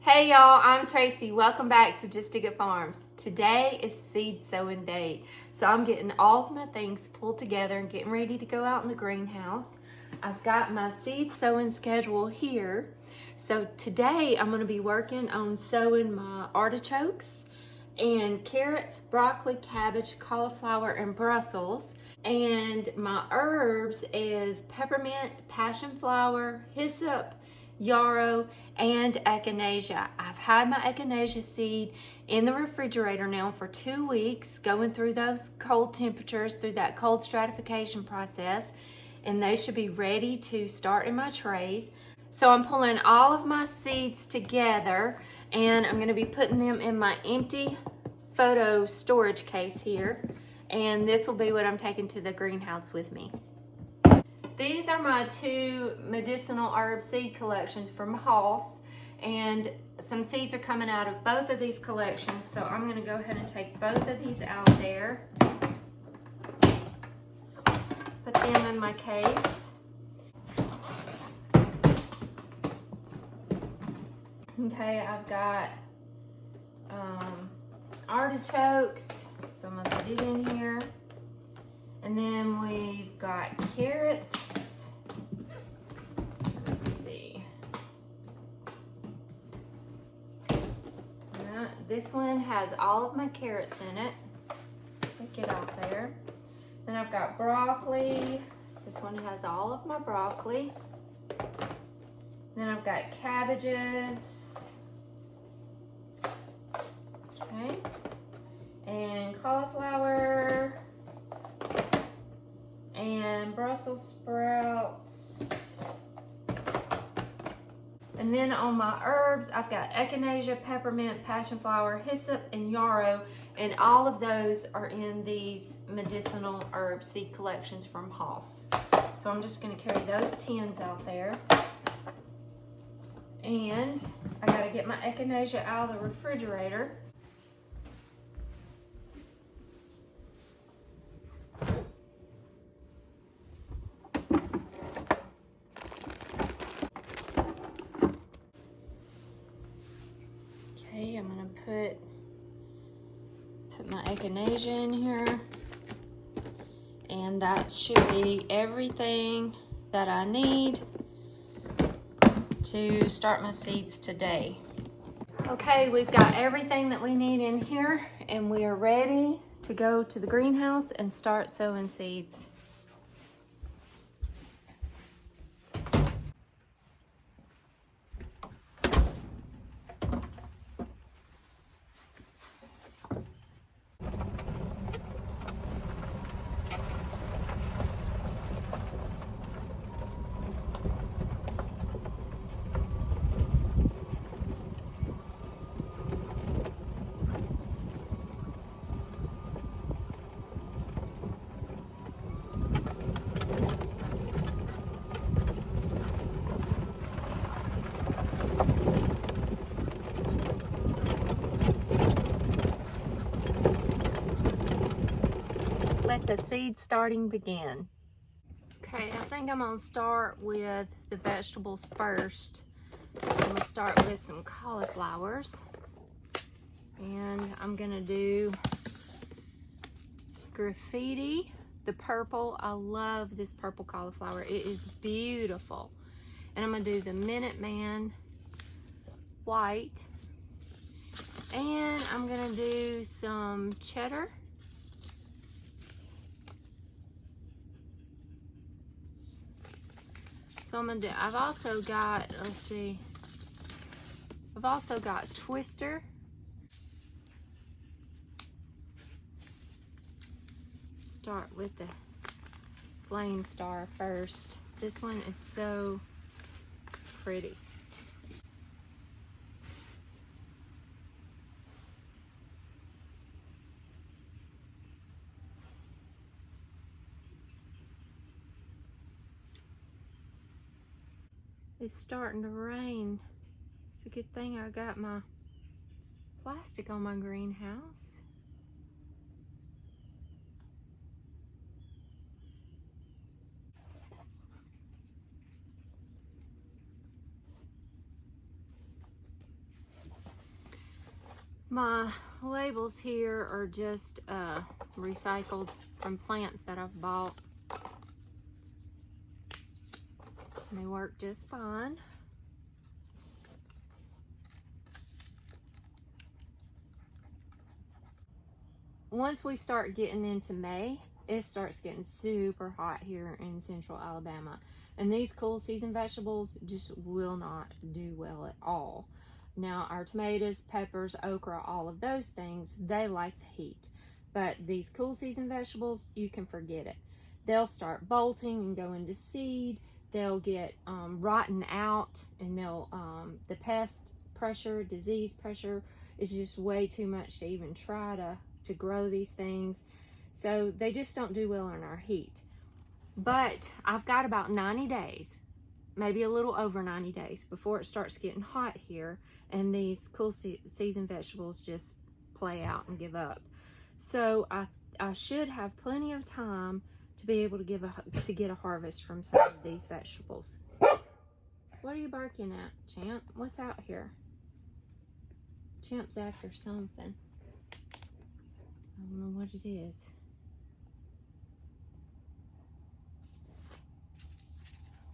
Hey y'all, I'm Tracy. Welcome back to Just Dig It Farms. Today is seed sowing day. So I'm getting all of my things pulled together and getting ready to go out in the greenhouse. I've got my seed sowing schedule here. So today I'm going to be working on sowing my artichokes and carrots, broccoli, cabbage, cauliflower, and Brussels. And my herbs is peppermint, passion flower, hyssop, yarrow, and echinacea. I've had my echinacea seed in the refrigerator now for 2 weeks, going through those cold temperatures, through that cold stratification process, and they should be ready to start in my trays. So I'm pulling all of my seeds together and I'm going to be putting them in my empty photo storage case here, and this will be what I'm taking to the greenhouse with me. These are my two medicinal herb seed collections from HISEA, and some seeds are coming out of both of these collections, so I'm going to go ahead and take both of these out there, put them in my case. Okay, I've got artichokes, so I'm going to put it in here. And then we've got carrots. Let's see. This one has all of my carrots in it. Take it out there. Then I've got broccoli. This one has all of my broccoli. Then I've got cabbages. Okay. And cauliflower. And Brussels sprouts. And then on my herbs, I've got echinacea, peppermint, passion flower, hyssop, and yarrow, and all of those are in these medicinal herb seed collections from HISEA. So I'm just going to carry those tins out there. And I got to get my echinacea out of the refrigerator. I'm gonna put my echinacea in here, and that should be everything that I need to start my seeds today. Okay, we've got everything that we need in here, and we are ready to go to the greenhouse and start sowing seeds. Let the seed starting begin. Okay, I think I'm gonna start with the vegetables first. So I'm gonna start with some cauliflowers. And I'm gonna do graffiti, the purple. I love this purple cauliflower. It is beautiful. And I'm gonna do the Minuteman white. And I'm gonna do some cheddar. So I'm gonna do, I've also got, let's see, I've also got Twister. Start with the Flame Star first. This one is so pretty. It's starting to rain. It's a good thing I got my plastic on my greenhouse. My labels here are just recycled from plants that I've bought. They work just fine. Once we start getting into May, it starts getting super hot here in central Alabama. And these cool season vegetables just will not do well at all. Now, our tomatoes, peppers, okra, all of those things, they like the heat. But these cool season vegetables, you can forget it. They'll start bolting and go into seed. They'll get rotten out, and they'll the pest pressure, disease pressure is just way too much to even try to grow these things. So they just don't do well in our heat. But I've got about 90 days, maybe a little over 90 days before it starts getting hot here, and these cool season vegetables just play out and give up. So I should have plenty of time to be able to get a harvest from some of these vegetables. What are you barking at, Champ? What's out here? Champ's after something. I don't know what it is.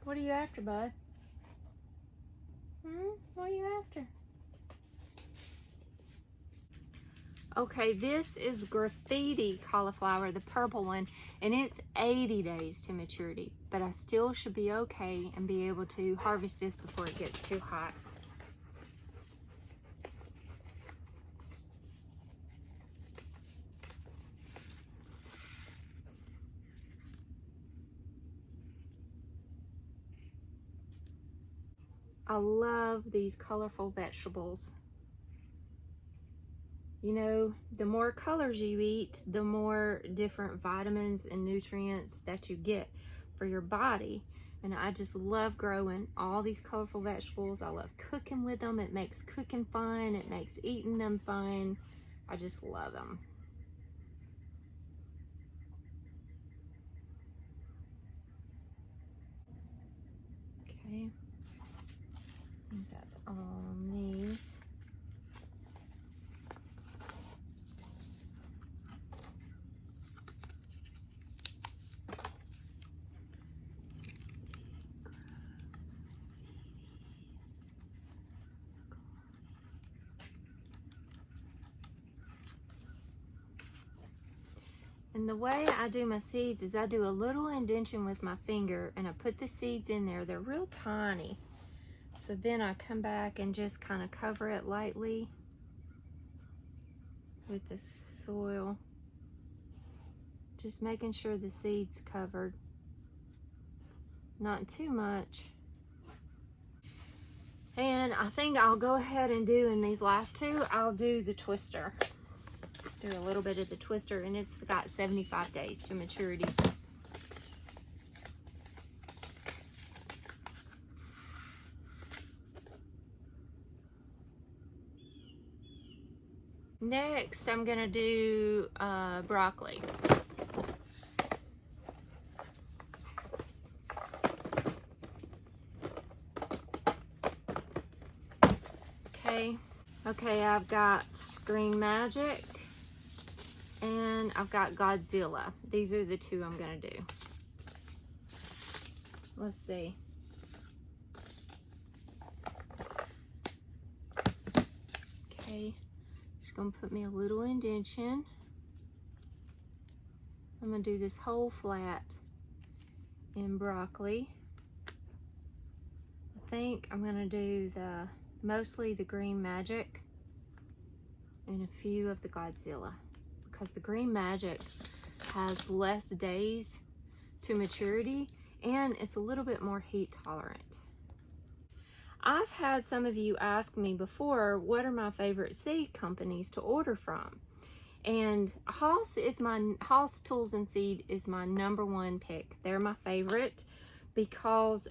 What are you after, bud? What are you after? Okay, this is graffiti cauliflower, the purple one, and it's 80 days to maturity, but I still should be okay and be able to harvest this before it gets too hot. I love these colorful vegetables. You know, the more colors you eat, the more different vitamins and nutrients that you get for your body. And I just love growing all these colorful vegetables. I love cooking with them. It makes cooking fun. It makes eating them fun. I just love them. Okay. I think that's all on these. And the way I do my seeds is I do a little indentation with my finger and I put the seeds in there. They're real tiny. So then I come back and just kind of cover it lightly with the soil. Just making sure the seed's covered. Not too much. And I think I'll go ahead and do in these last two, I'll do the twister. Do a little bit of the twister, and it's got 75 days to maturity. Next, I'm gonna do broccoli. Okay, I've got Green Magic and I've got Godzilla. These are the two I'm gonna do. Let's see. Okay, just gonna put me a little indentation. I'm gonna do this whole flat in broccoli. I think I'm gonna do mostly the Green Magic and a few of the Godzilla, because the Green Magic has less days to maturity and it's a little bit more heat tolerant. I've had some of you ask me before, what are my favorite seed companies to order from? And Haas Tools and Seed is my #1 pick. They're my favorite because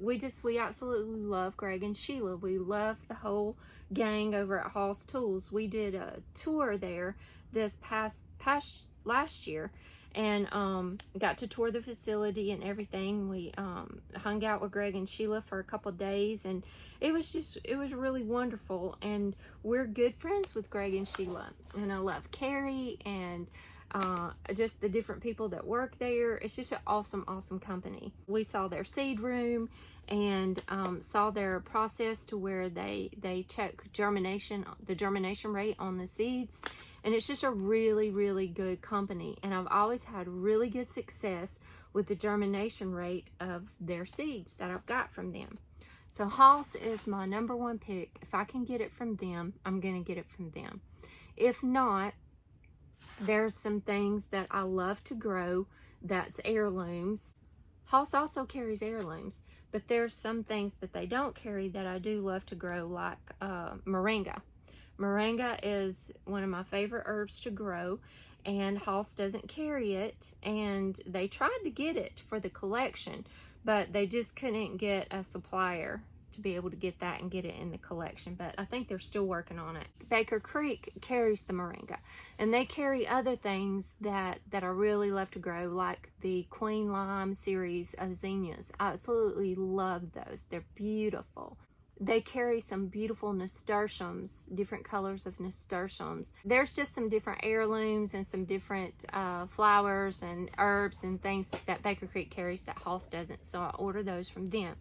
we absolutely love Greg and Sheila. We love the whole gang over at Haas Tools. We did a tour there this last year, and got to tour the facility and everything. We hung out with Greg and Sheila for a couple days, and it was really wonderful. And we're good friends with Greg and Sheila, and I love Carrie and just the different people that work there. It's just an awesome company. We saw their seed room and saw their process to where they check germination, the germination rate on the seeds, and it's just a really good company. And I've always had really good success with the germination rate of their seeds that I've got from them. So Haas is my #1 pick. If I can get it from them, I'm gonna get it from them. If not, there's some things that I love to grow that's heirlooms. Haas also carries heirlooms, but there's some things that they don't carry that I do love to grow, like moringa. Moringa is one of my favorite herbs to grow, and Haas doesn't carry it, and they tried to get it for the collection, but they just couldn't get a supplier to be able to get that and get it in the collection, but I think they're still working on it. Baker Creek carries the moringa, and they carry other things that I really love to grow, like the Queen Lime series of zinnias. I absolutely love those. They're beautiful. They carry some beautiful nasturtiums, different colors of nasturtiums. There's just some different heirlooms and some different flowers and herbs and things that Baker Creek carries that Haas doesn't, so I order those from them.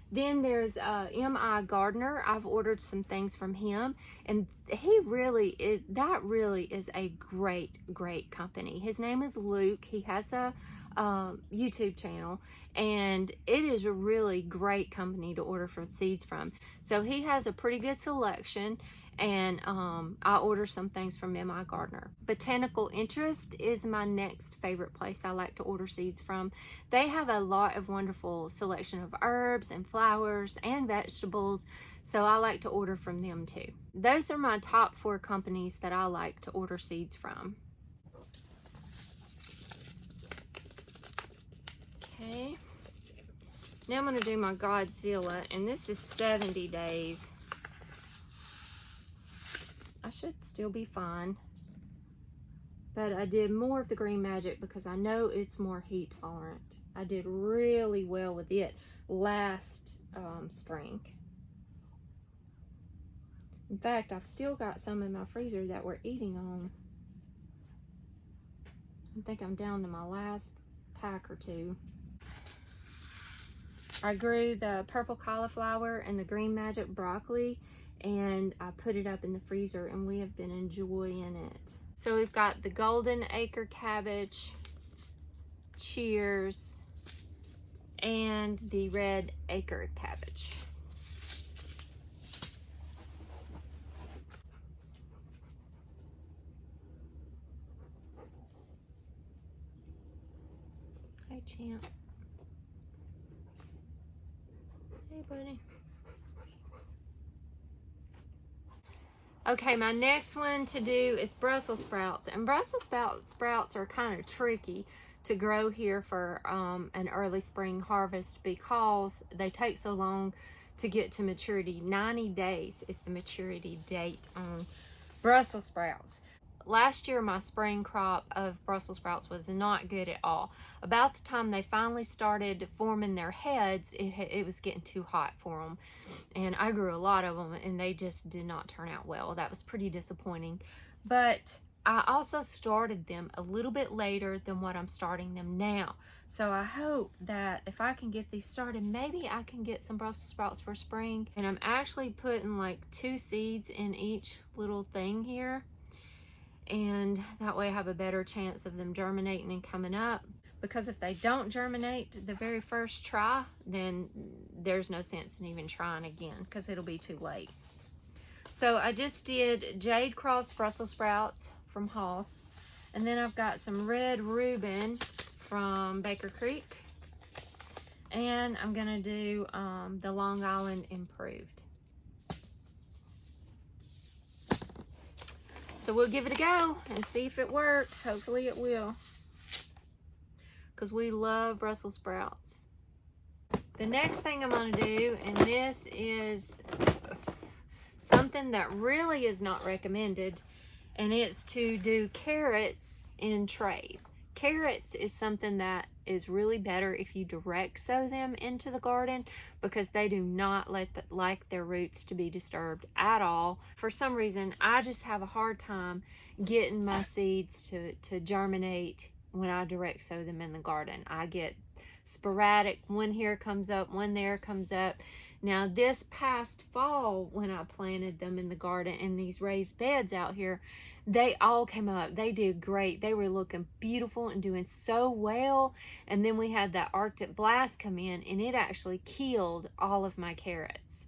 Then there's M.I. Gardner. I've ordered some things from him, and he really is, that really is a great company. His name is Luke. He has a YouTube channel, and it is a really great company to order for seeds from. So he has a pretty good selection, and I order some things from M.I. Gardner. Botanical Interest is my next favorite place I like to order seeds from. They have a lot of wonderful selection of herbs and flowers and vegetables, so I like to order from them too. Those are my top 4 companies that I like to order seeds from. Okay, now I'm going to do my Godzilla, and this is 70 days. I should still be fine, but I did more of the Green Magic because I know it's more heat tolerant. I did really well with it last spring. In fact, I've still got some in my freezer that we're eating on. I think I'm down to my last pack or 2. I grew the purple cauliflower and the Green Magic broccoli, and I put it up in the freezer, and we have been enjoying it. So we've got the golden acre cabbage, Cheers, and the red acre cabbage. Hey, champ. Hey, buddy. Okay, my next one to do is Brussels sprouts. And Brussels sprouts are kind of tricky to grow here for an early spring harvest because they take so long to get to maturity. 90 days is the maturity date on Brussels sprouts. Last year, my spring crop of Brussels sprouts was not good at all. About the time they finally started forming their heads, it was getting too hot for them. And I grew a lot of them, and they just did not turn out well. That was pretty disappointing. But I also started them a little bit later than what I'm starting them now. So I hope that if I can get these started, maybe I can get some Brussels sprouts for spring. And I'm actually putting like 2 seeds in each little thing here. And that way I have a better chance of them germinating and coming up. Because if they don't germinate the very first try, then there's no sense in even trying again because it'll be too late. So I just did Jade Cross Brussels sprouts from Haas. And then I've got some Red Reuben from Baker Creek. And I'm going to do the Long Island Improved. So we'll give it a go and see if it works. Hopefully it will, because we love Brussels sprouts. The next thing I'm going to do, and this is something that really is not recommended, and it's to do carrots in trays. carrots is something that is really better if you direct sow them into the garden, because they do not like their roots to be disturbed at all. For some reason, I just have a hard time getting my seeds to germinate when I direct sow them in the garden. I get sporadic, one here comes up, one there comes up. Now this past fall, when I planted them in the garden in these raised beds out here, they all came up. They did great. They were looking beautiful and doing so well. And then we had that Arctic blast come in, and it actually killed all of my carrots.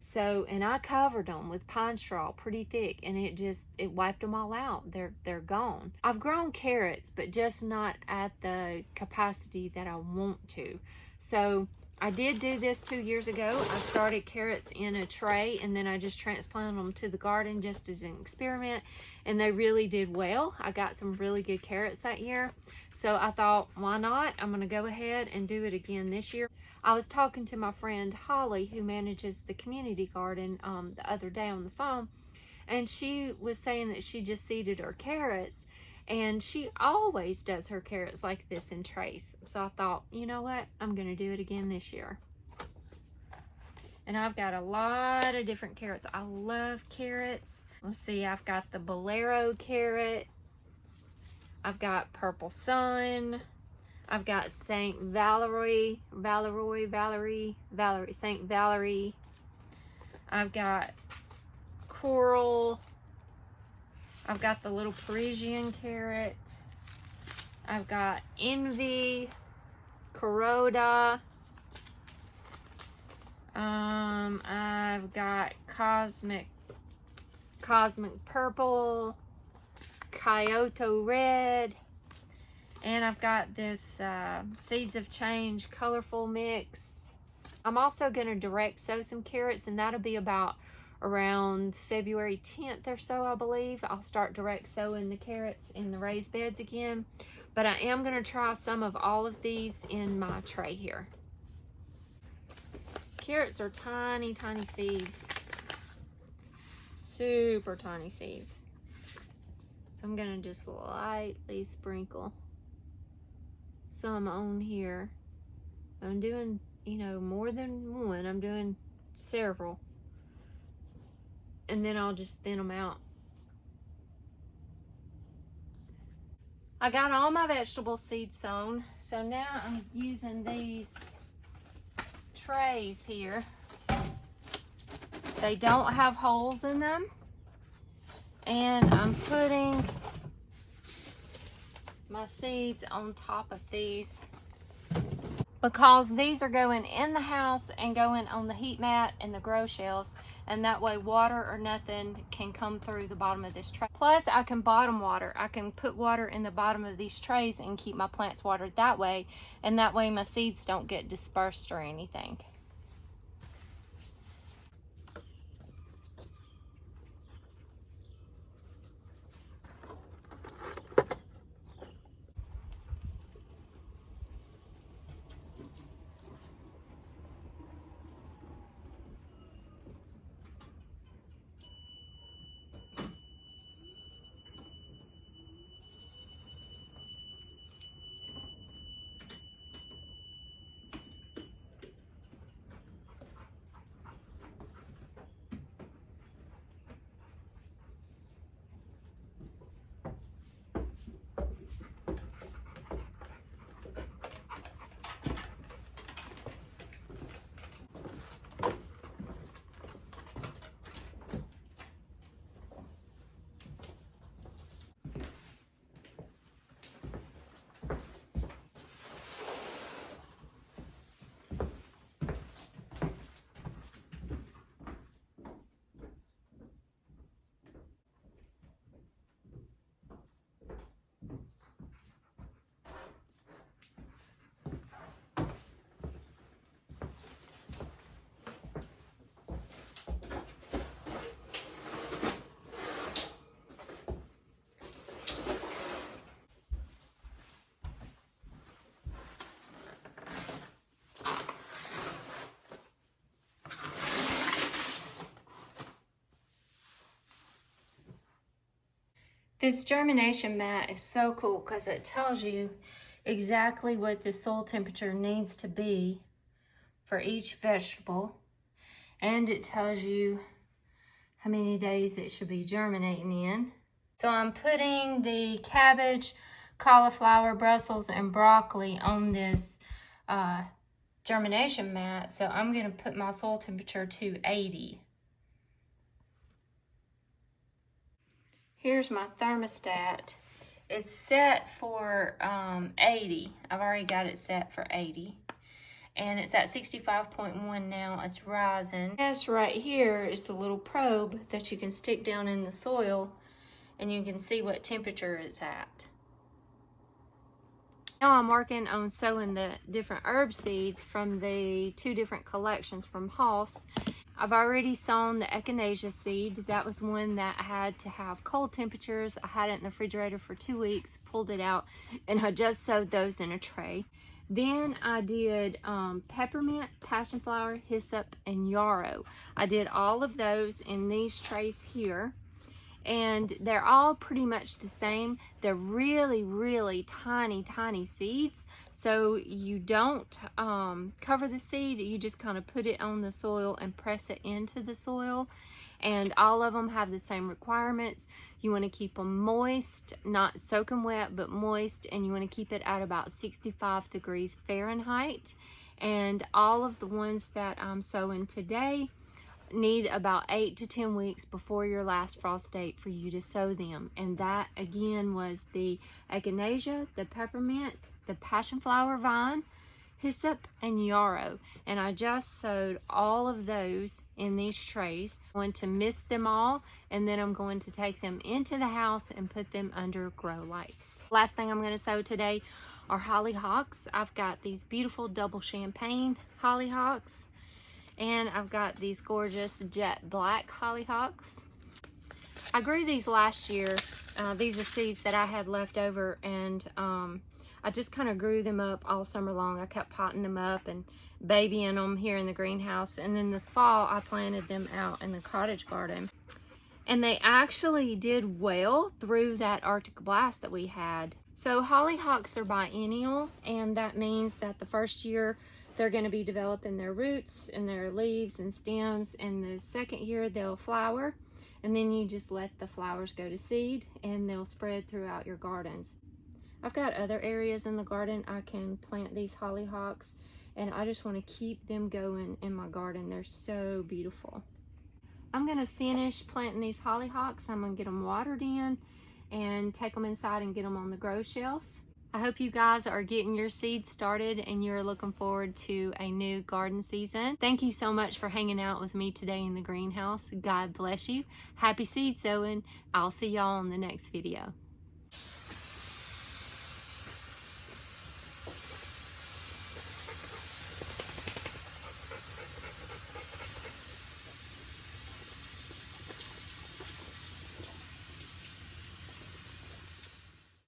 So, and I covered them with pine straw pretty thick, and it wiped them all out. They're gone. I've grown carrots, but just not at the capacity that I want to. So I did do this 2 years ago. I started carrots in a tray, and then I just transplanted them to the garden just as an experiment, and they really did well. I got some really good carrots that year. So I thought, why not? I'm gonna go ahead and do it again this year. I was talking to my friend Holly, who manages the community garden, the other day on the phone, and she was saying that she just seeded her carrots, and she always does her carrots like this in trays. So I thought, you know what? I'm gonna do it again this year. And I've got a lot of different carrots. I love carrots. Let's see, I've got the Bolero carrot. I've got Purple Sun. I've got St. Valerie. St. Valerie. I've got Coral. I've got the little Parisian carrot. I've got Envy, Corota. I've got Cosmic Purple, Kyoto Red, and I've got this Seeds of Change colorful mix. I'm also going to direct sow some carrots, and that'll be about around February 10th or so, I believe. I'll start direct sowing the carrots in the raised beds again, but I am going to try some of all of these in my tray here. Carrots are tiny, tiny seeds. Super tiny seeds. So I'm going to just lightly sprinkle some on here. I'm doing, you know, more than one. I'm doing several. And then I'll just thin them out. I got all my vegetable seeds sown. So now I'm using these trays here. They don't have holes in them. And I'm putting my seeds on top of these, because these are going in the house and going on the heat mat and the grow shelves, and that way water or nothing can come through the bottom of this tray. Plus I can bottom water. I can put water in the bottom of these trays and keep my plants watered that way, and that way my seeds don't get dispersed or anything. This germination mat is so cool because it tells you exactly what the soil temperature needs to be for each vegetable, and it tells you how many days it should be germinating in. So I'm putting the cabbage, cauliflower, Brussels, and broccoli on this germination mat. So I'm going to put my soil temperature to 80. Here's my thermostat. It's set for 80. I've already got it set for 80. And it's at 65.1 now. It's rising. This right here is the little probe that you can stick down in the soil and you can see what temperature it's at. Now I'm working on sowing the different herb seeds from the 2 different collections from HISEA. I've already sown the echinacea seed. That was one that had to have cold temperatures. I had it in the refrigerator for 2 weeks, pulled it out, and I just sowed those in a tray. Then I did peppermint, passion flower, hyssop, and yarrow. I did all of those in these trays here. And they're all pretty much the same. They're really, really tiny, tiny seeds. So you don't cover the seed. You just kind of put it on the soil and press it into the soil. And all of them have the same requirements. You want to keep them moist, not soaking wet, but moist. And you want to keep it at about 65 degrees Fahrenheit. And all of the ones that I'm sowing today need about 8 to 10 weeks before your last frost date for you to sow them. And that again was the echinacea, the peppermint, the passion flower vine, hyssop, and yarrow. And I just sowed all of those in these trays. I'm going to mist them all, and then I'm going to take them into the house and put them under grow lights. Last thing I'm going to sow today are hollyhocks. I've got these beautiful double champagne hollyhocks. And I've got these gorgeous jet black hollyhocks. I grew these last year. These are seeds that I had left over, and I just kind of grew them up all summer long. I kept potting them up and babying them here in the greenhouse. And then this fall, I planted them out in the cottage garden. And they actually did well through that Arctic blast that we had. So hollyhocks are biennial, and that means that the first year they're going to be developing their roots and their leaves and stems, and the second year they'll flower, and then you just let the flowers go to seed and they'll spread throughout your gardens. I've got other areas in the garden I can plant these hollyhocks, and I just want to keep them going in my garden. They're so beautiful. I'm going to finish planting these hollyhocks. I'm going to get them watered in and take them inside and get them on the grow shelves. I hope you guys are getting your seeds started and you're looking forward to a new garden season. Thank you so much for hanging out with me today in the greenhouse. God bless you. Happy seed sowing. I'll see y'all in the next video.